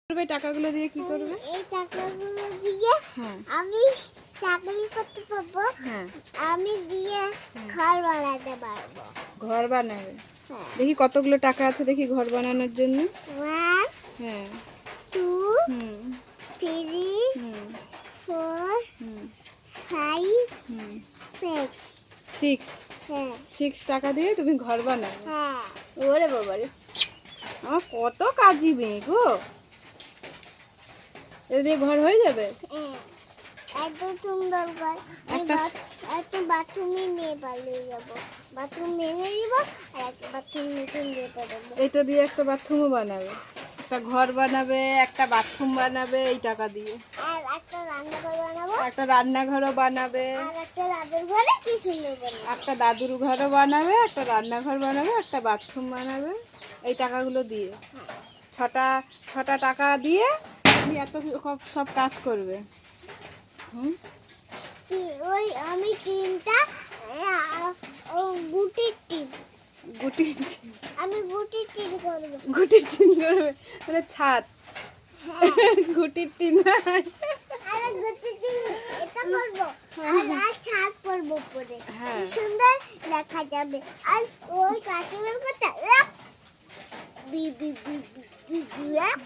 করবে টাকাগুলো দিয়ে কি করবে? এই টাকাগুলো দিয়ে হ্যাঁ আমি চাকরি করতে পারবো। হ্যাঁ আমি দিয়ে ঘর বানাতে পারবো। ঘর বানাবে। হ্যাঁ। দেখি কতগুলো টাকা আছে দেখি ঘর বানানোর জন্য। 1 হ্যাঁ 2 হুম 3 হুম 4 হুম 5 হুম 6 6 হ্যাঁ 6 টাকা দিয়ে তুমি ঘর বানাবে। হ্যাঁ ওরে বাবারে, আমার কত কাজী মেয়ে গো। এটা দিয়ে ঘর হয়ে যাবে? হ্যাঁ। এত সুন্দর ঘর। একটা বাথরুমে নিয়ে পালিয়ে যাবো। বাথরুম ভেঙে দিব আর একটা বাথরুম নতুন দিয়ে পাঠাবো। এটা দিয়ে একটা বাথরুমও বানাবে, একটা ঘর বানাবে, একটা বাথরুম বানাবে এই টাকা দিয়ে। আর একটা রান্নাঘর বানাবো। একটা রান্নাঘরও বানাবে, আর একটা দাদুর ঘরে কি সুন্দর বানাবো। একটা দাদুর ঘরও বানাবে, একটা রান্নাঘর বানাবে, একটা বাথরুম বানাবে এই টাকাগুলো দিয়ে। ছটা ছটা টাকা দিয়ে তুমি এত সব কাজ করবে। হুম ওই আমি টিনটা গুটির টিন। গুটি আমি গুটির টিন করবো। গুটির টিন করবে মানে ছাদ। হ্যাঁ। গুটির টিন আর গুটির টিন এটা করবো। আর ছাদ করবো উপরে। হ্যাঁ। কি সুন্দর দেখা যাবে। আর ওই কাকিমার কথা বি বি বি বি বি বি